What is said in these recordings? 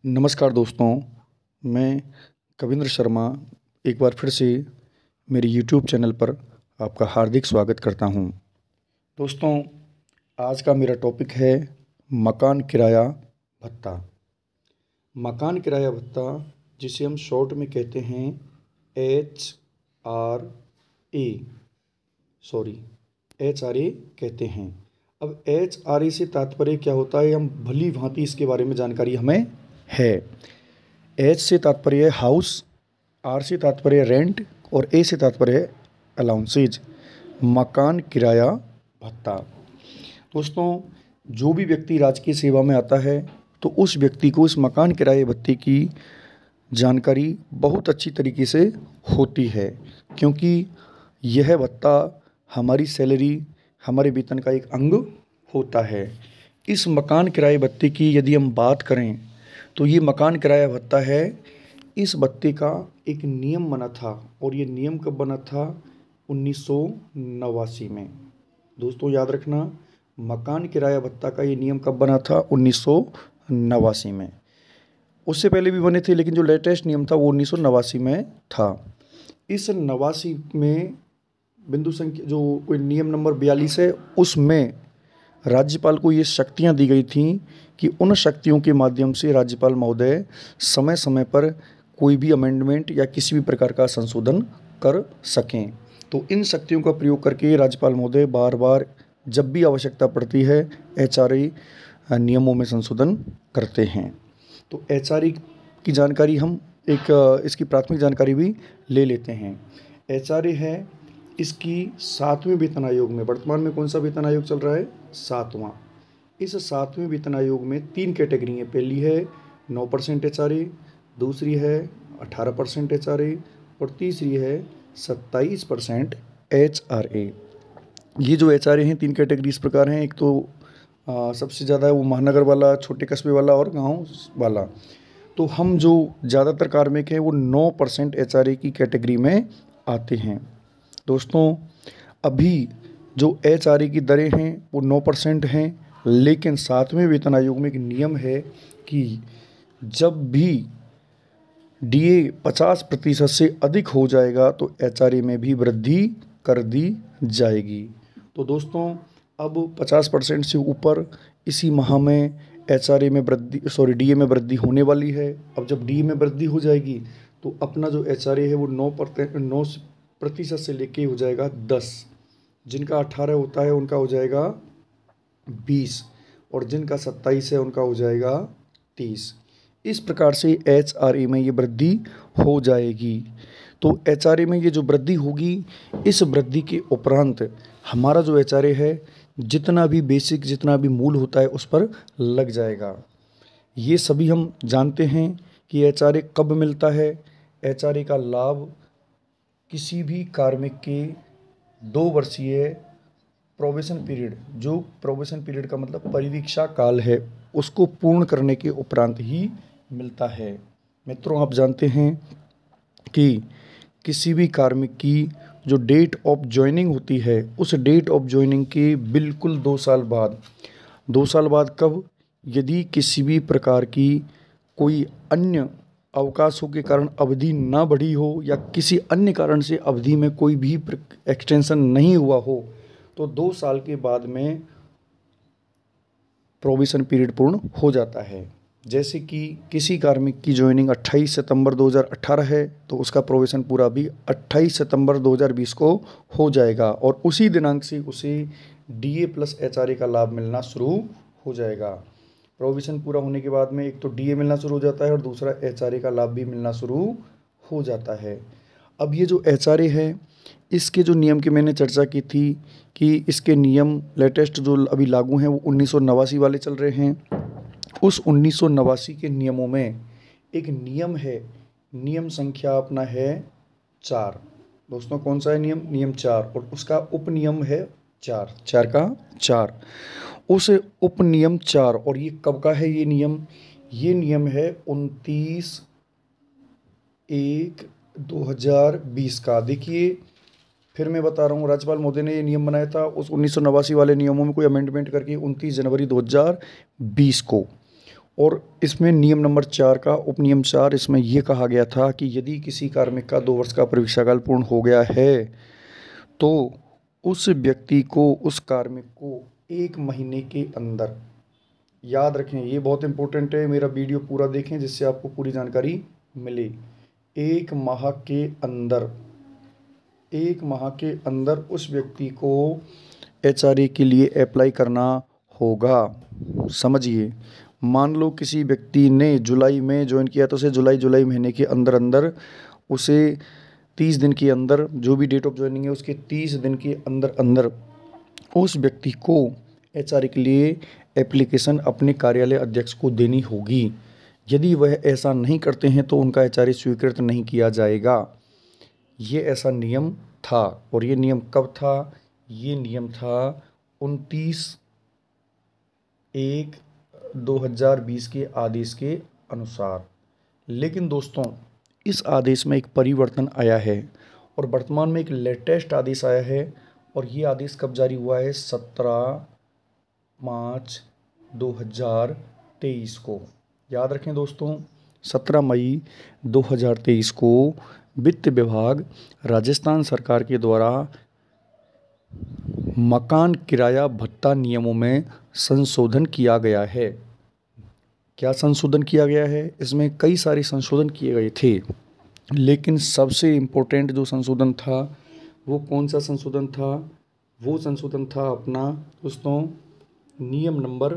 नमस्कार दोस्तों, मैं कविंद्र शर्मा एक बार फिर से मेरे यूट्यूब चैनल पर आपका हार्दिक स्वागत करता हूं। दोस्तों, आज का मेरा टॉपिक है मकान किराया भत्ता। मकान किराया भत्ता, जिसे हम शॉर्ट में कहते हैं HRA कहते हैं। अब HRA से तात्पर्य क्या होता है, हम भली भांति इसके बारे में जानकारी हमें है। H से तात्पर्य है हाउस, R से तात्पर्य है रेंट और A से तात्पर्य है अलाउंसेज, मकान किराया भत्ता। दोस्तों, जो भी व्यक्ति राजकीय सेवा में आता है तो उस व्यक्ति को इस मकान किराए भत्ते की जानकारी बहुत अच्छी तरीके से होती है, क्योंकि यह भत्ता हमारी सैलरी, हमारे वेतन का एक अंग होता है। इस मकान किराए भत्ते की यदि हम बात करें तो ये मकान किराया भत्ता है। इस भत्ते का एक नियम बना था और ये नियम कब बना था? 1989 में। दोस्तों याद रखना, मकान किराया भत्ता का ये नियम कब बना था? 1989 में। उससे पहले भी बने थे, लेकिन जो लेटेस्ट नियम था वो 1989 में था। इस 89 में बिंदु संख्या जो कोई नियम नंबर 42 है, उसमें राज्यपाल को ये शक्तियां दी गई थीं कि उन शक्तियों के माध्यम से राज्यपाल महोदय समय समय पर कोई भी अमेंडमेंट या किसी भी प्रकार का संशोधन कर सकें। तो इन शक्तियों का प्रयोग करके राज्यपाल महोदय बार बार जब भी आवश्यकता पड़ती है HRA नियमों में संशोधन करते हैं। तो HRA की जानकारी हम इसकी प्राथमिक जानकारी भी ले लेते हैं। HRA है, इसकी 7वें वेतन आयोग में, वर्तमान में कौन सा वेतन आयोग चल रहा है? 7वां। इस 7वें वेतन आयोग में 3 कैटेगरी है। पहली है 9% HRA, दूसरी है 18% HRA और तीसरी है 27% HRA। ये जो HRA हैं 3 कैटेगरी इस प्रकार हैं। एक तो सबसे ज़्यादा है वो महानगर वाला, छोटे कस्बे वाला और गांव वाला। तो हम जो ज़्यादातर कार्मिक हैं वो 9% HRA की कैटेगरी में आते हैं। दोस्तों, अभी जो HRA की दरें हैं वो 9% हैं, लेकिन 7वें वेतन आयोग में एक नियम है कि जब भी DA 50% से अधिक हो जाएगा तो HRA में भी वृद्धि कर दी जाएगी। तो दोस्तों, अब 50% से ऊपर इसी माह में DA में वृद्धि होने वाली है। अब जब DA में वृद्धि हो जाएगी तो अपना जो HRA है वो 9% से लेके हो जाएगा 10। जिनका 18 होता है उनका हो जाएगा 20 और जिनका 27 है उनका हो जाएगा 30। इस प्रकार से HRA में ये वृद्धि हो जाएगी। तो HRA में ये जो वृद्धि होगी, इस वृद्धि के उपरांत हमारा जो HRA है जितना भी बेसिक, जितना भी मूल होता है उस पर लग जाएगा। ये सभी हम जानते हैं कि HRA कब मिलता है। HRA का लाभ किसी भी कार्मिक के 2 वर्षीय प्रोबेशन पीरियड, जो प्रोबेशन पीरियड का मतलब परिवीक्षा काल है, उसको पूर्ण करने के उपरांत ही मिलता है। मित्रों, आप जानते हैं कि किसी भी कार्मिक की जो डेट ऑफ ज्वाइनिंग होती है, उस डेट ऑफ ज्वाइनिंग के बिल्कुल 2 साल बाद, 2 साल बाद कब? यदि किसी भी प्रकार की कोई अन्य अवकाशों के कारण अवधि ना बढ़ी हो या किसी अन्य कारण से अवधि में कोई भी एक्सटेंशन नहीं हुआ हो, तो 2 साल के बाद में प्रोबेशन पीरियड पूर्ण हो जाता है। जैसे कि किसी कार्मिक की ज्वाइनिंग 28 सितंबर 2018 है तो उसका प्रोबेशन पूरा भी 28 सितंबर 2020 को हो जाएगा और उसी दिनांक से उसे DA प्लस HRA का लाभ मिलना शुरू हो जाएगा। प्रोविज़न पूरा होने के बाद में एक तो DA मिलना शुरू हो जाता है और दूसरा HRA का लाभ भी मिलना शुरू हो जाता है। अब ये जो HRA है, इसके जो नियम की मैंने चर्चा की थी कि इसके नियम लेटेस्ट जो अभी लागू हैं वो 1989 वाले चल रहे हैं। उस 1989 के नियमों में एक नियम है, नियम संख्या अपना है 4। दोस्तों, कौन सा है नियम? नियम 4, और उसका उपनियम है 4 का 4। उस उपनियम 4, और ये कब का है ये नियम? ये नियम है 29/1/2020 का। देखिए, फिर मैं बता रहा हूँ, राज्यपाल महोदय ने ये नियम बनाया था उस 1989 वाले नियमों में कोई अमेंडमेंट करके 29 जनवरी 2020 को। और इसमें नियम नंबर 4 का उपनियम 4 इसमें ये कहा गया था कि यदि किसी कार्मिक का 2 वर्ष का परीक्षाकाल पूर्ण हो गया है तो उस व्यक्ति को, उस कार्मिक को 1 महीने के अंदर, याद रखें ये बहुत इंपॉर्टेंट है, मेरा वीडियो पूरा देखें जिससे आपको पूरी जानकारी मिले। 1 माह के अंदर, 1 माह के अंदर उस व्यक्ति को एचआरए के लिए अप्लाई करना होगा। समझिए, मान लो किसी व्यक्ति ने जुलाई में ज्वाइन किया तो उसे जुलाई महीने के अंदर अंदर उसे 30 दिन के अंदर, जो भी डेट ऑफ ज्वाइनिंग है उसके 30 दिन के अंदर अंदर उस व्यक्ति को एचआरए के लिए एप्लीकेशन अपने कार्यालय अध्यक्ष को देनी होगी। यदि वह ऐसा नहीं करते हैं तो उनका एचआरए स्वीकृत नहीं किया जाएगा। ये ऐसा नियम था। और ये नियम कब था? ये नियम था 29/1/2020 के आदेश के अनुसार। लेकिन दोस्तों, इस आदेश में एक परिवर्तन आया है और वर्तमान में एक लेटेस्ट आदेश आया है। और ये आदेश कब जारी हुआ है? 17/5/2023 को। याद रखें दोस्तों, 17 मई 2023 को वित्त विभाग राजस्थान सरकार के द्वारा मकान किराया भत्ता नियमों में संशोधन किया गया है। क्या संशोधन किया गया है? इसमें कई सारे संशोधन किए गए थे, लेकिन सबसे इम्पोर्टेंट जो संशोधन था वो कौन सा संशोधन था? वो संशोधन था अपना दोस्तों नियम नंबर,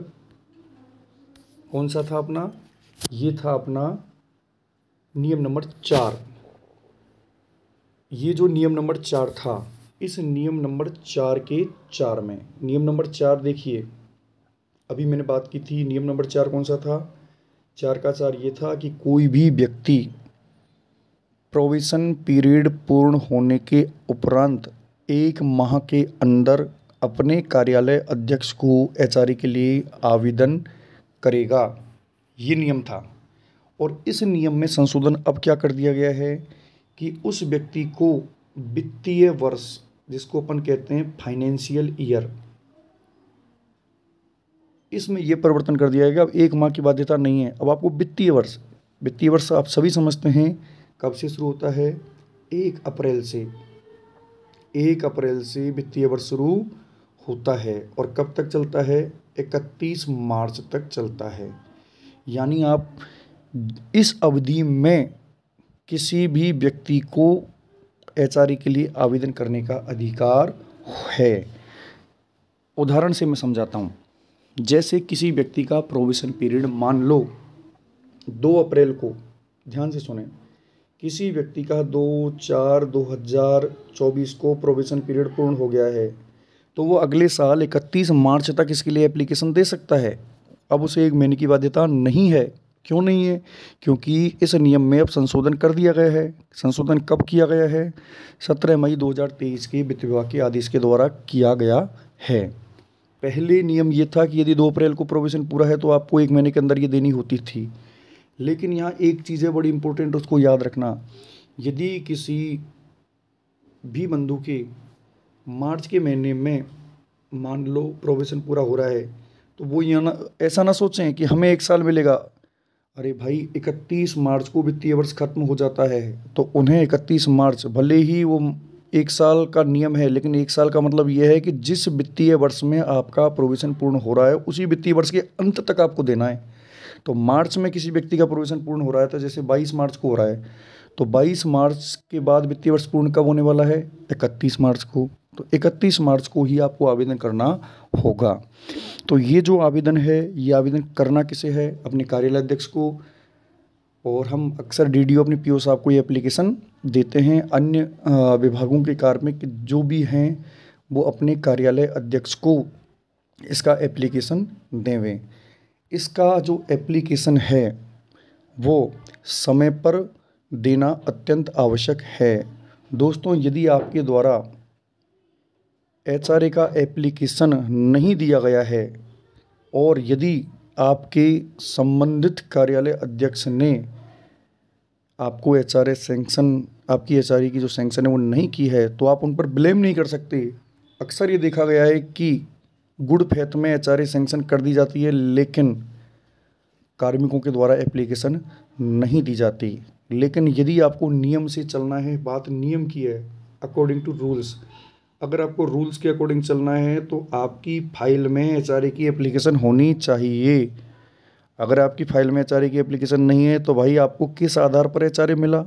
कौन सा था अपना? ये था अपना नियम नंबर 4। ये जो नियम नंबर 4 था, इस नियम नंबर 4 के 4 में, नियम नंबर 4 देखिए, अभी मैंने बात की थी नियम नंबर 4 कौन सा था? 4 का 4 ये था कि कोई भी व्यक्ति प्रोविशन पीरियड पूर्ण होने के उपरांत 1 माह के अंदर अपने कार्यालय अध्यक्ष को एचआरए के लिए आवेदन करेगा। ये नियम था। और इस नियम में संशोधन अब क्या कर दिया गया है कि उस व्यक्ति को वित्तीय वर्ष, जिसको अपन कहते हैं फाइनेंशियल ईयर, इसमें यह परिवर्तन कर दिया गया। अब 1 माह की बाध्यता नहीं है, अब आपको वित्तीय वर्ष, वित्तीय वर्ष आप सभी समझते हैं कब से शुरू होता है? 1 अप्रैल से। 1 अप्रैल से वित्तीय वर्ष शुरू होता है और कब तक चलता है? 31 मार्च तक चलता है। यानी आप इस अवधि में किसी भी व्यक्ति को एचआरए के लिए आवेदन करने का अधिकार है। उदाहरण से मैं समझाता हूँ। जैसे किसी व्यक्ति का प्रोविशन पीरियड, मान लो 2 अप्रैल को, ध्यान से सुने, किसी व्यक्ति का 2/4/2024 को प्रोविशन पीरियड पूर्ण हो गया है तो वो अगले साल 31 मार्च तक इसके लिए एप्लीकेशन दे सकता है। अब उसे 1 महीने की बाध्यता नहीं है। क्यों नहीं है? क्योंकि इस नियम में अब संशोधन कर दिया गया है। संशोधन कब किया गया है? 17 मई 2023 के वित्त विभाग के आदेश के द्वारा किया गया है। पहले नियम ये था कि यदि 2 अप्रैल को प्रोविशन पूरा है तो आपको 1 महीने के अंदर ये देनी होती थी। लेकिन यहाँ एक चीज़ है बड़ी इंपॉर्टेंट, उसको याद रखना। यदि किसी भी बंधु के मार्च के महीने में मान लो प्रोविशन पूरा हो रहा है तो वो यहाँ ना ऐसा ना सोचें कि हमें 1 साल मिलेगा। अरे भाई, 31 मार्च को वित्तीय वर्ष खत्म हो जाता है तो उन्हें 31 मार्च, भले ही वो 1 साल का नियम है, लेकिन 1 साल का मतलब ये है कि जिस वित्तीय वर्ष में आपका प्रोविशन पूर्ण हो रहा है उसी वित्तीय वर्ष के अंत तक आपको देना है। तो मार्च में किसी व्यक्ति का प्रोविशन पूर्ण हो रहा है तो जैसे 22 मार्च को हो रहा है तो 22 मार्च के बाद वित्तीय वर्ष पूर्ण कब होने वाला है? 31 मार्च को। तो 31 मार्च को ही आपको आवेदन करना होगा। तो ये जो आवेदन है, ये आवेदन करना किसे है? अपने कार्यालय अध्यक्ष को। और हम अक्सर डीडीओ अपने पीओ साहब को ये एप्लीकेशन देते हैं। अन्य विभागों के कार्मिक जो भी हैं वो अपने कार्यालय अध्यक्ष को इसका एप्लीकेशन देवें। इसका जो एप्लीकेशन है वो समय पर देना अत्यंत आवश्यक है। दोस्तों, यदि आपके द्वारा एचआरए का एप्लीकेशन नहीं दिया गया है और यदि आपके संबंधित कार्यालय अध्यक्ष ने आपको एचआरए सैंक्शन, आपकी एचआरए की जो सैंक्शन है वो नहीं की है तो आप उन पर ब्लेम नहीं कर सकते। अक्सर ये देखा गया है कि गुड फेथ में एचआरए सैंक्शन कर दी जाती है, लेकिन कार्मिकों के द्वारा एप्लीकेशन नहीं दी जाती। लेकिन यदि आपको नियम से चलना है, बात नियम की है, अकॉर्डिंग टू रूल्स, अगर आपको रूल्स के अकॉर्डिंग चलना है तो आपकी फाइल में एचआरए की एप्लीकेशन होनी चाहिए। अगर आपकी फाइल में एचआरए की एप्लीकेशन नहीं है तो भाई आपको किस आधार पर एचआरए मिला?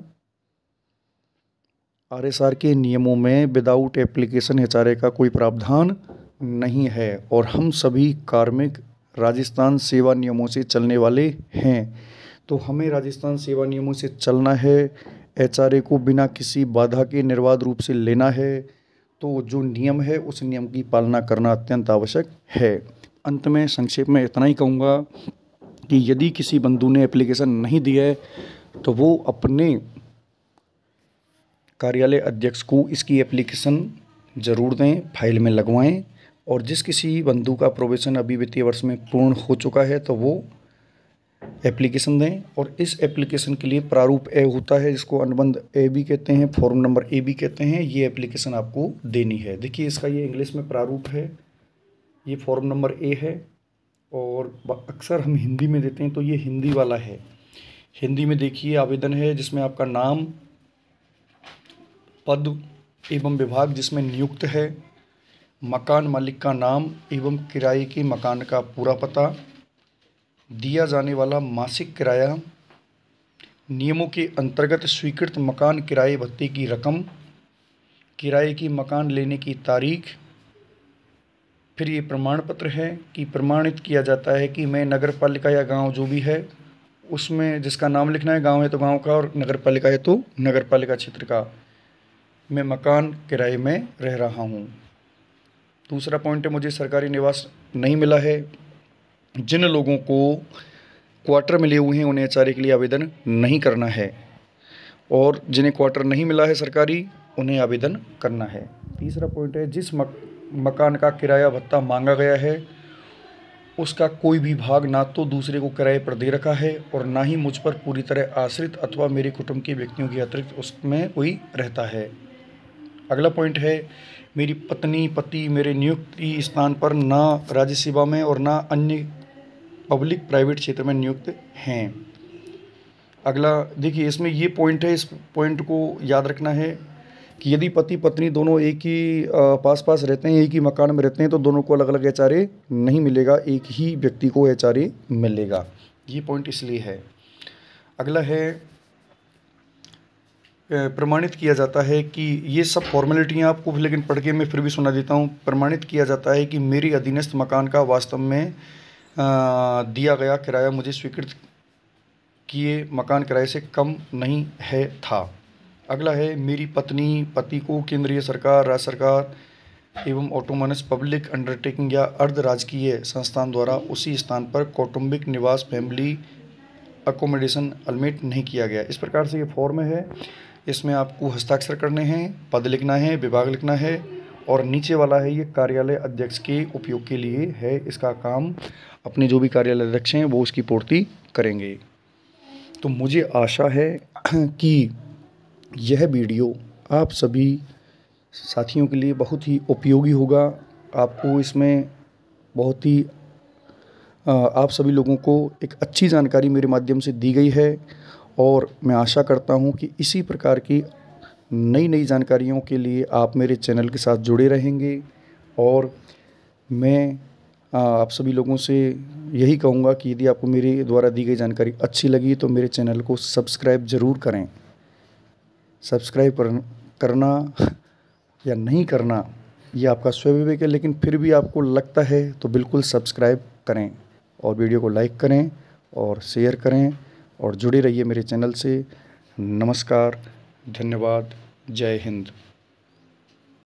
आरएसआर के नियमों में विदाउट एप्लीकेशन एचआरए का कोई प्रावधान नहीं है और हम सभी कार्मिक राजस्थान सेवा नियमों से चलने वाले हैं। तो हमें राजस्थान सेवा नियमों से चलना है, एचआरए को बिना किसी बाधा के निर्बाध रूप से लेना है। तो जो नियम है उस नियम की पालना करना अत्यंत आवश्यक है। अंत में संक्षेप में इतना ही कहूँगा कि यदि किसी बंधु ने एप्लीकेशन नहीं दिया है तो वो अपने कार्यालय अध्यक्ष को इसकी एप्लीकेशन ज़रूर दें, फाइल में लगवाएं। और जिस किसी बंधु का प्रोबेशन अभी वित्तीय वर्ष में पूर्ण हो चुका है तो वो एप्लीकेशन दें। और इस एप्लीकेशन के लिए प्रारूप ए होता है, जिसको अनुबंध ए भी कहते हैं, फॉर्म नंबर ए भी कहते हैं। ये एप्लीकेशन आपको देनी है। देखिए इसका ये इंग्लिश में प्रारूप है, ये फॉर्म नंबर ए है और अक्सर हम हिंदी में देते हैं तो ये हिंदी वाला है। हिंदी में देखिए आवेदन है जिसमें आपका नाम, पद एवं विभाग जिसमें नियुक्त है, मकान मालिक का नाम एवं किराए के मकान का पूरा पता, दिया जाने वाला मासिक किराया, नियमों के अंतर्गत स्वीकृत मकान किराए भत्ते की रकम, किराए की मकान लेने की तारीख। फिर ये प्रमाण पत्र है कि प्रमाणित किया जाता है कि मैं नगर पालिका या गांव जो भी है उसमें जिसका नाम लिखना है, गांव है तो गांव का और नगर पालिका है तो नगर पालिका क्षेत्र का, मैं मकान किराए में रह रहा हूँ। दूसरा पॉइंट है, मुझे सरकारी निवास नहीं मिला है। जिन लोगों को क्वार्टर मिले हुए हैं उन्हें एचआरए के लिए आवेदन नहीं करना है और जिन्हें क्वार्टर नहीं मिला है सरकारी उन्हें आवेदन करना है। तीसरा पॉइंट है, जिस मकान का किराया भत्ता मांगा गया है उसका कोई भी भाग ना तो दूसरे को किराए पर दे रखा है और ना ही मुझ पर पूरी तरह आश्रित अथवा मेरे कुटुंब के व्यक्तियों के अतिरिक्त उसमें कोई रहता है। अगला पॉइंट है, मेरी पत्नी पति मेरे नियुक्ति स्थान पर ना राज्य सेवा में और ना अन्य पब्लिक प्राइवेट क्षेत्र में नियुक्त हैं। अगला देखिए इसमें ये पॉइंट है, इस पॉइंट को याद रखना है कि यदि पति पत्नी दोनों एक ही पास पास रहते हैं, एक ही मकान में रहते हैं तो दोनों को अलग अलग एचआरए नहीं मिलेगा, एक ही व्यक्ति को एचआरए मिलेगा। ये पॉइंट इसलिए है। अगला है, प्रमाणित किया जाता है कि ये सब फॉर्मेलिटियाँ आपको लेकिन पढ़ के मैं फिर भी सुना देता हूँ। प्रमाणित किया जाता है कि मेरी अधीनस्थ मकान का वास्तव में दिया गया किराया मुझे स्वीकृत किए मकान किराए से कम नहीं है था। अगला है, मेरी पत्नी पति को केंद्रीय सरकार, राज्य सरकार एवं ऑटोनोमस पब्लिक अंडरटेकिंग या अर्ध राजकीय संस्थान द्वारा उसी स्थान पर कौटुंबिक निवास फैमिली अकोमोडेशन अलमेट नहीं किया गया। इस प्रकार से ये फॉर्म है, इसमें आपको हस्ताक्षर करने हैं, पद लिखना है, विभाग लिखना है और नीचे वाला है ये कार्यालय अध्यक्ष के उपयोग के लिए है। इसका काम अपने जो भी कार्यालय अध्यक्ष हैं वो उसकी पूर्ति करेंगे। तो मुझे आशा है कि यह वीडियो आप सभी साथियों के लिए बहुत ही उपयोगी होगा। आपको इसमें बहुत ही आप सभी लोगों को एक अच्छी जानकारी मेरे माध्यम से दी गई है और मैं आशा करता हूं कि इसी प्रकार की नई नई जानकारियों के लिए आप मेरे चैनल के साथ जुड़े रहेंगे। और मैं आप सभी लोगों से यही कहूँगा कि यदि आपको मेरे द्वारा दी गई जानकारी अच्छी लगी तो मेरे चैनल को सब्सक्राइब ज़रूर करें। सब्सक्राइब करना या नहीं करना ये आपका स्वविवेक है, लेकिन फिर भी आपको लगता है तो बिल्कुल सब्सक्राइब करें और वीडियो को लाइक करें और शेयर करें और जुड़े रहिए मेरे चैनल से। नमस्कार, धन्यवाद, जय हिंद।